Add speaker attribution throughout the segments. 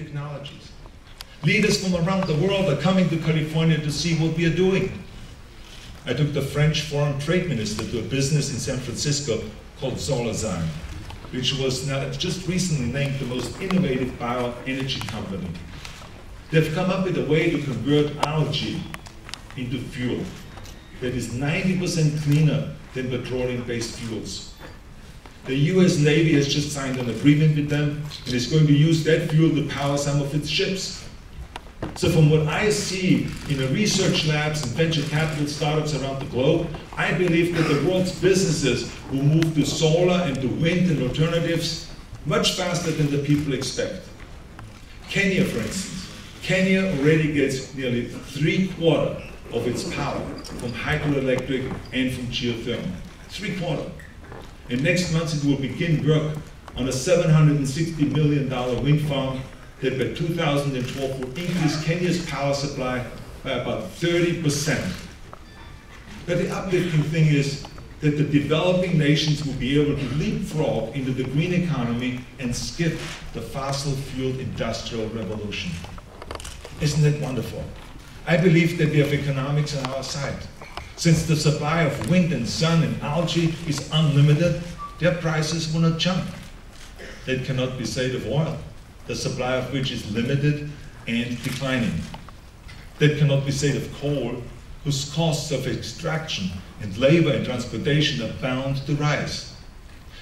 Speaker 1: technologies. Leaders from around the world are coming to California to see what we are doing. I took the French foreign trade minister to a business in San Francisco called Solarzane, which was now just recently named the most innovative bioenergy company. They've come up with a way to convert algae into fuel that is 90% cleaner than petroleum-based fuels. The US Navy has just signed an agreement with them and is going to use that fuel to power some of its ships. So from what I see in the research labs and venture capital startups around the globe, I believe that the world's businesses will move to solar and to wind and alternatives much faster than the people expect. Kenya, for instance. Kenya already gets nearly 3/4 of its power from hydroelectric and from geothermal. 3/4. And next month it will begin work on a $760 million wind farm that by 2012 will increase Kenya's power supply by about 30%. But the uplifting thing is that the developing nations will be able to leapfrog into the green economy and skip the fossil-fueled industrial revolution. Isn't that wonderful? I believe that we have economics on our side. Since the supply of wind and sun and algae is unlimited, their prices will not jump. That cannot be said of oil, the supply of which is limited and declining. That cannot be said of coal, whose costs of extraction and labor and transportation are bound to rise.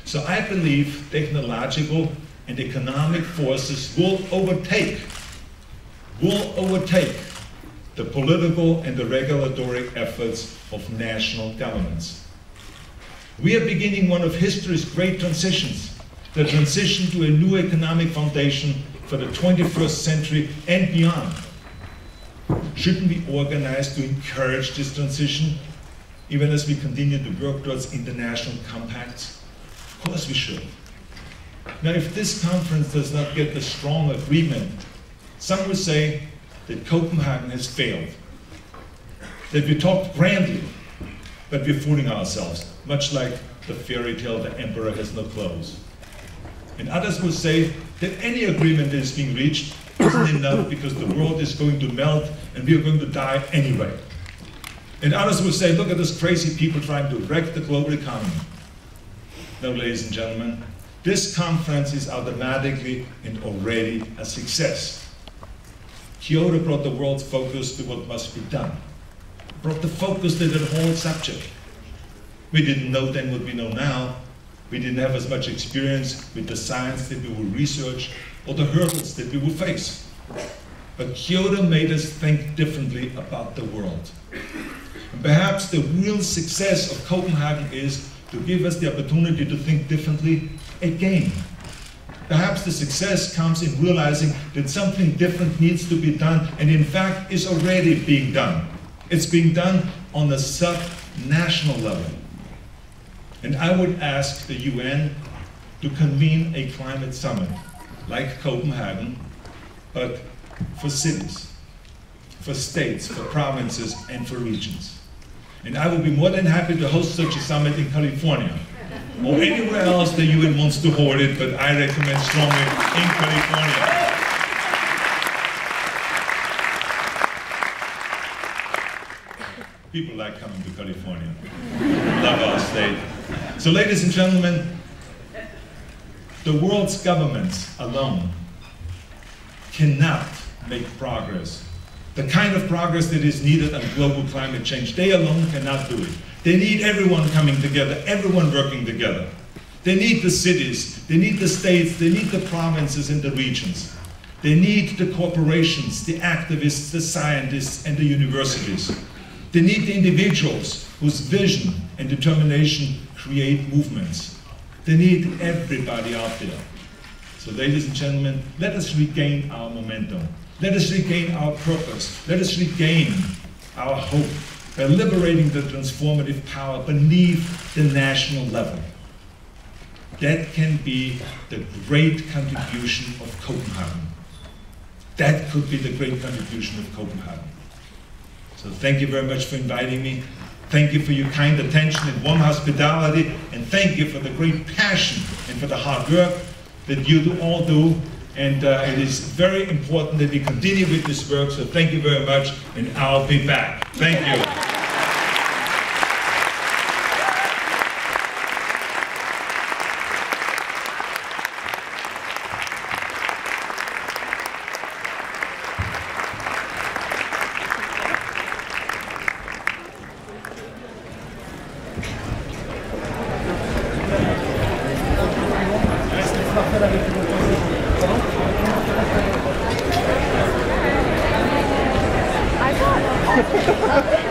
Speaker 1: So I believe technological and economic forces will overtake the political and the regulatory efforts of national governments. We are beginning one of history's great transitions, the transition to a new economic foundation for the 21st century and beyond. Shouldn't we organize to encourage this transition, even as we continue to work towards international compacts? Of course we should. Now, if this conference does not get a strong agreement, some will say that Copenhagen has failed, that we talked grandly, but we're fooling ourselves, much like the fairy tale The Emperor Has No Clothes. And others will say that any agreement that is being reached isn't enough because the world is going to melt and we are going to die anyway. And others will say, look at those crazy people trying to wreck the global economy. No, ladies and gentlemen, this conference is automatically and already a success. Kyoto brought the world's focus to what must be done. Brought the focus to the whole subject. We didn't know then what we know now. We didn't have as much experience with the science that we will research or the hurdles that we will face. But Kyoto made us think differently about the world. And perhaps the real success of Copenhagen is to give us the opportunity to think differently again. Perhaps the success comes in realizing that something different needs to be done, and in fact is already being done. It's being done on a sub-national level. And I would ask the UN to convene a climate summit, like Copenhagen, but for cities, for states, for provinces, and for regions. And I would be more than happy to host such a summit in California, or anywhere else the UN wants to hold it, but I recommend strongly in California. People like coming to California. Love our state. So ladies and gentlemen, the world's governments alone cannot make progress. The kind of progress that is needed on global climate change, they alone cannot do it. They need everyone coming together, everyone working together. They need the cities, they need the states, they need the provinces and the regions. They need the corporations, the activists, the scientists, and the universities. They need the individuals whose vision and determination create movements. They need everybody out there. So ladies and gentlemen, let us regain our momentum. Let us regain our purpose. Let us regain our hope by liberating the transformative power beneath the national level. That can be the great contribution of Copenhagen. That could be the great contribution of Copenhagen. So thank you very much for inviting me. Thank you for your kind attention and warm hospitality, and thank you for the great passion and for the hard work that you all do And it is very important that we continue with this work. So thank you very much, and I'll be back. Thank you.
Speaker 2: I thought.